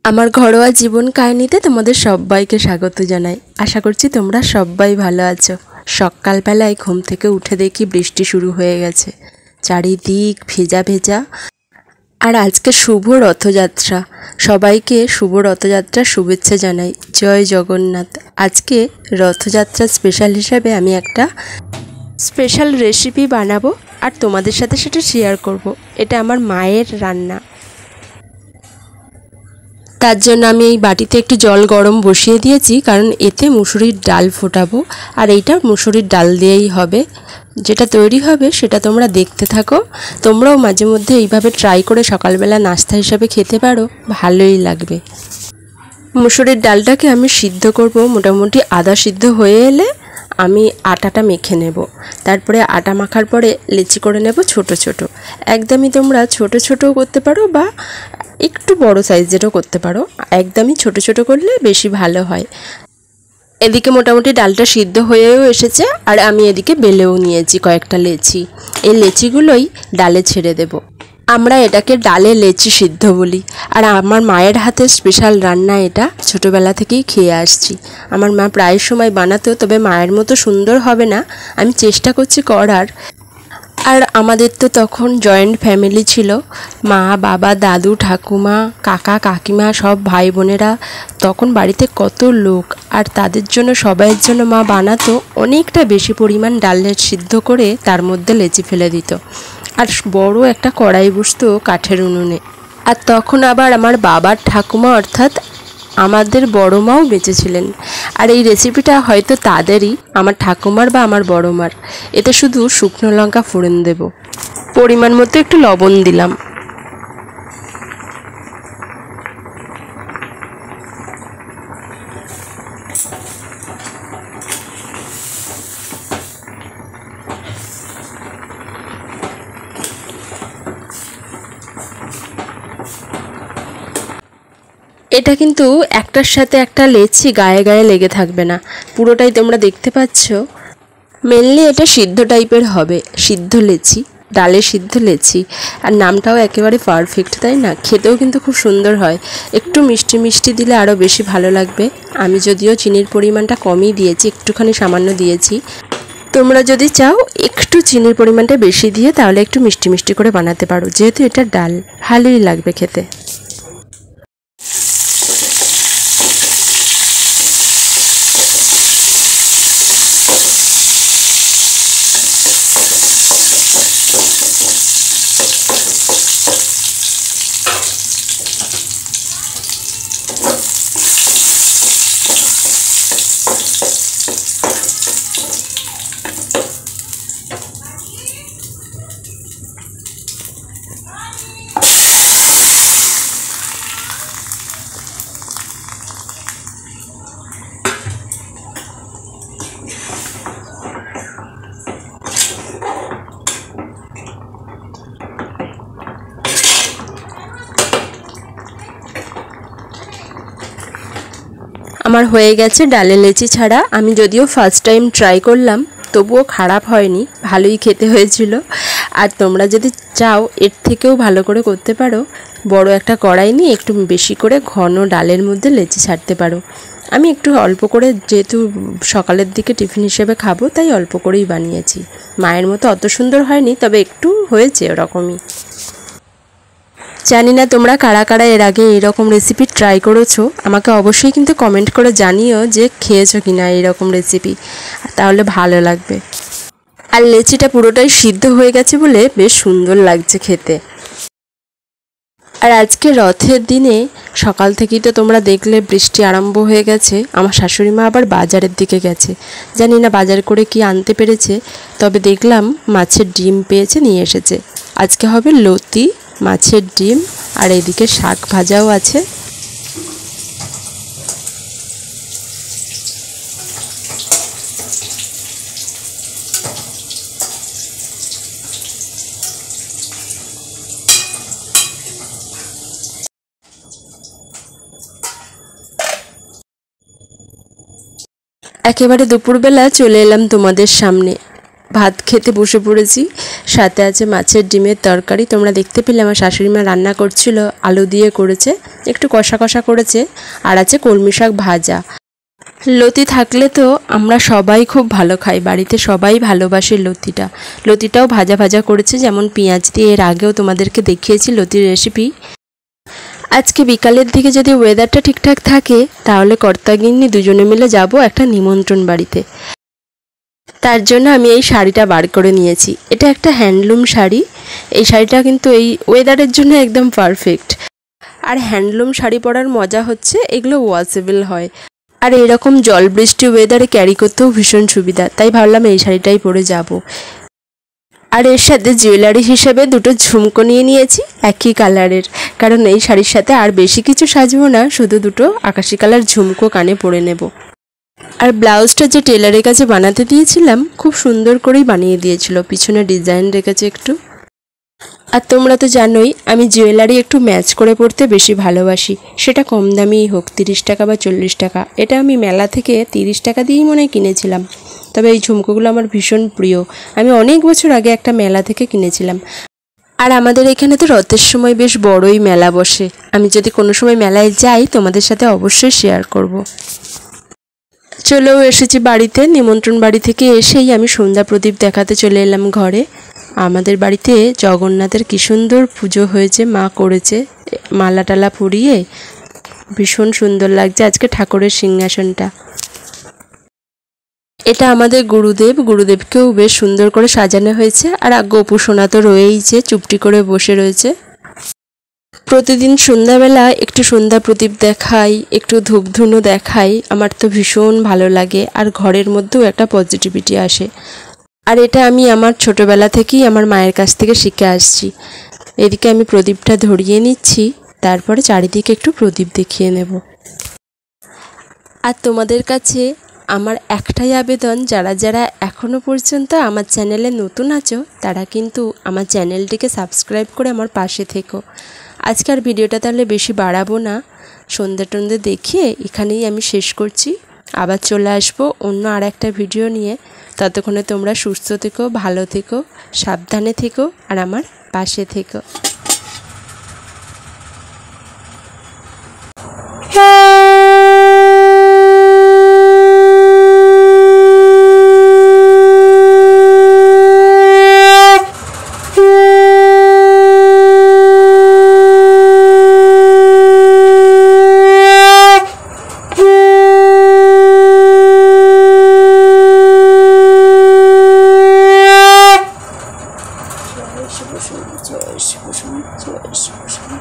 আমার ঘরোয়া জীবন কাহিনীতে তোমাদের সবাইকে স্বাগত জানাই। আশা করছি তোমরা সবাই ভালো আছো। সকালবেলায় ঘুম থেকে উঠে দেখি বৃষ্টি শুরু হয়ে গেছে, চারিদিক ভেজা ভেজা। আর আজকে শুভ রথযাত্রা, সবাইকে শুভ রথযাত্রার শুভেচ্ছা জানাই। জয় জগন্নাথ। আজকে রথযাত্রার স্পেশাল হিসাবে আমি একটা স্পেশাল রেসিপি বানাবো আর তোমাদের সাথে সেটা শেয়ার করব। এটা আমার মায়ের রান্না। তার জন্য আমি এই বাটিতে একটু জল গরম বসিয়ে দিয়েছি, কারণ এতে মুসুরির ডাল ফোটাবো। আর এইটা মুসুরির ডাল দিয়েই হবে। যেটা তৈরি হবে সেটা তোমরা দেখতে থাকো। তোমরাও মাঝে মধ্যে এইভাবে ট্রাই করে সকালবেলা নাস্তা হিসাবে খেতে পারো, ভালোই লাগবে। মুসুরির ডালটাকে আমি সিদ্ধ করব। মোটামুটি আধা সিদ্ধ হয়ে এলে আমি আটাটা মেখে নেব। তারপরে আটা মাখার পরে লেচি করে নেব ছোট ছোট। একদমই তোমরা ছোট ছোটও করতে পারো বা একটু বড় সাইজেরও করতে পারো। একদমই ছোট ছোট করলে বেশি ভালো হয়। এদিকে মোটামুটি ডালটা সিদ্ধ হয়েও এসেছে, আর আমি এদিকে বেলেও নিয়েছি কয়েকটা লেচি। এই লেচিগুলোই ডালে ছেড়ে দেব। আমরা এটাকে ডালে লেচি সিদ্ধ বলি। আর আমার মায়ের হাতের স্পেশাল রান্না এটা, ছোটোবেলা থেকেই খেয়ে আসছি। আমার মা প্রায় সময় বানাতো, তবে মায়ের মতো সুন্দর হবে না, আমি চেষ্টা করছি করার। আর আমাদের তো তখন জয়েন্ট ফ্যামিলি ছিল, মা বাবা দাদু ঠাকুমা কাকা কাকিমা সব ভাই বোনেরা। তখন বাড়িতে কত লোক, আর তাদের জন্য সবাইয়ের জন্য মা বানাতো অনেকটা বেশি পরিমাণ ডালের সিদ্ধ করে তার মধ্যে লেচি ফেলে দিত। আর বড় একটা কড়াই বসতো কাঠের উনুনে। আর তখন আবার আমার বাবার ঠাকুমা অর্থাৎ আমাদের বড় মাও বেঁচে ছিলেন। আর এই রেসিপিটা হয়তো তাদেরই, আমার ঠাকুমার বা আমার বড় মার। এতে শুধু শুকনো লঙ্কা ফোড়ন দেব, পরিমাণ মতো একটু লবণ দিলাম। এটা কিন্তু একটার সাথে একটা লেচি গায়ে গায়ে লেগে থাকবে না, পুরোটাই তোমরা দেখতে পাচ্ছ। মেনলি এটা সিদ্ধ টাইপের হবে, সিদ্ধ লেচি, ডালে সিদ্ধ লেচি। আর নামটাও একেবারে পারফেক্ট, তাই না? খেতেও কিন্তু খুব সুন্দর হয়। একটু মিষ্টি মিষ্টি দিলে আরও বেশি ভালো লাগবে। আমি যদিও চিনির পরিমাণটা কমই দিয়েছি, একটুখানি সামান্য দিয়েছি। তোমরা যদি চাও একটু চিনির পরিমাণটা বেশি দিয়ে তাহলে একটু মিষ্টি মিষ্টি করে বানাতে পারো, যেহেতু এটা ডাল, ভালোই লাগবে খেতে। আমার হয়ে গেছে ডালে লেচি ছাড়া। আমি যদিও ফার্স্ট টাইম ট্রাই করলাম, তবুও খারাপ হয়নি, ভালোই খেতে হয়েছিল। আর তোমরা যদি চাও এর থেকেও ভালো করে করতে পারো, বড় একটা কড়াই নিয়ে একটু বেশি করে ঘন ডালের মধ্যে লেচি ছাড়তে পারো। আমি একটু অল্প করে, যেহেতু সকালের দিকে টিফিন হিসেবে খাবো, তাই অল্প করেই বানিয়েছি। মায়ের মতো অত সুন্দর হয়নি, তবে একটু হয়েছে ওরকমই। জানি না তোমরা কারা কারা এর আগে এরকম রেসিপি ট্রাই করেছো, আমাকে অবশ্যই কিন্তু কমেন্ট করে জানিও যে খেয়েছো কি না এরকম রেসিপি, তাহলে ভালো লাগবে। আর লেচিটা পুরোটাই সিদ্ধ হয়ে গেছে বলে বেশ সুন্দর লাগছে খেতে। আর আজকে রথের দিনে সকাল থেকেই তো তোমরা দেখলে বৃষ্টি আরম্ভ হয়ে গেছে। আমার শাশুড়ি মা আবার বাজারের দিকে গেছে, জানি না বাজার করে কি আনতে পেরেছে, তবে দেখলাম মাছের ডিম পেয়েছে, নিয়ে এসেছে। আজকে হবে লতি, মাছের ডিম, আর এদিকে শাক ভাজাও আছে। একেবারে দুপুরবেলা চলে এলাম তোমাদের সামনে। ভাত খেতে বসে পড়েছি। সাথে আছে মাছের ডিমের তরকারি। তোমরা দেখতে পেলে আমার শাশুড়ি মা রান্না করছিল, আলু দিয়ে করেছে, একটু কষা কষা করেছে। আর আছে কলমি শাক ভাজা। লতি থাকলে তো আমরা সবাই খুব ভালো খাই, বাড়িতে সবাই ভালোবাসে লতিটা। লতিটাও ভাজা ভাজা করেছে, যেমন পেঁয়াজ দিয়ে। এর আগেও তোমাদেরকে দেখিয়েছি লতির রেসিপি। আজকে বিকালের দিকে যদি ওয়েদারটা ঠিকঠাক থাকে তাহলে কর্তাগিন্নি দুজনে মিলে যাব একটা নিমন্ত্রণ বাড়িতে। তার জন্য আমি এই শাড়িটা বার করে নিয়েছি। এটা একটা হ্যান্ডলুম শাড়ি। এই শাড়িটা কিন্তু এই ওয়েদারের জন্য একদম পারফেক্ট। আর হ্যান্ডলুম শাড়ি পরার মজা হচ্ছে এগুলো ওয়াশেবল হয়, আর এরকম জল বৃষ্টি ওয়েদারে ক্যারি করতেও ভীষণ সুবিধা। তাই ভাবলাম এই শাড়িটাই পরে যাব। আর এর সাথে জুয়েলারি হিসেবে দুটো ঝুমকো নিয়ে নিয়েছি একই কালারের, কারণ এই শাড়ির সাথে আর বেশি কিছু সাজবো না, শুধু দুটো আকাশি কালার ঝুমকো কানে পরে নেব। আর ব্লাউজটা যে টেলারের কাছে বানাতে দিয়েছিলাম খুব সুন্দর করেই বানিয়ে দিয়েছিল, পিছনে ডিজাইন রেখেছে একটু। আর তোমরা তো জানোই আমি জুয়েলারি একটু ম্যাচ করে পরতে বেশি ভালোবাসি, সেটা কম দামিই হোক, 30 টাকা বা 40 টাকা। এটা আমি মেলা থেকে 30 টাকা দিয়েই মনে হয় কিনেছিলাম। তবে এই ঝুমকোগুলো আমার ভীষণ প্রিয়, আমি অনেক বছর আগে একটা মেলা থেকে কিনেছিলাম। আর আমাদের এখানে তো রথের সময় বেশ বড়ই মেলা বসে। আমি যদি কোনো সময় মেলায় যাই তোমাদের সাথে অবশ্যই শেয়ার করব। চলেও এসেছি বাড়িতে। নিমন্ত্রণ বাড়ি থেকে এসেই আমি সন্ধ্যা প্রদীপ দেখাতে চলে এলাম ঘরে। আমাদের বাড়িতে জগন্নাথের কী সুন্দর পুজো হয়েছে, মা করেছে মালা টালা পরিয়ে, ভীষণ সুন্দর লাগছে আজকে ঠাকুরের সিংহাসনটা। এটা আমাদের গুরুদেব, গুরুদেবকেও বেশ সুন্দর করে সাজানো হয়েছে। আর গোপু সোনা তো রয়েইছে, চুপটি করে বসে রয়েছে। প্রতিদিন সন্ধ্যাবেলা একটু সন্ধ্যা প্রদীপ দেখাই, একটু ধূপধুনো দেখাই, আমার তো ভীষণ ভালো লাগে। আর ঘরের মধ্যেও একটা পজিটিভিটি আসে। আর এটা আমি আমার ছোটোবেলা থেকেই আমার মায়ের কাছ থেকে শিখে আসছি। এদিকে আমি প্রদীপটা ধরিয়ে নিচ্ছি, তারপরে চারিদিকে একটু প্রদীপ দেখিয়ে নেব। আর তোমাদের কাছে আমার একটাই আবেদন, যারা যারা এখনও পর্যন্ত আমার চ্যানেলে নতুন আছো তারা কিন্তু আমার চ্যানেলটিকে সাবস্ক্রাইব করে আমার পাশে থেকো। আজকের ভিডিওটা তাহলে বেশি বাড়াবো না, সন্ধ্যে টন্ধে দেখিয়ে এখানেই আমি শেষ করছি। আবার চলে আসবো অন্য আর একটা ভিডিও নিয়ে। ততক্ষণে তোমরা সুস্থ থেকো, ভালো থেকো, সাবধানে থেকো, আর আমার পাশে থেকো। জয় শিব শম্ভু, জয় শিব শম্ভু, জয় শিব শম্ভু।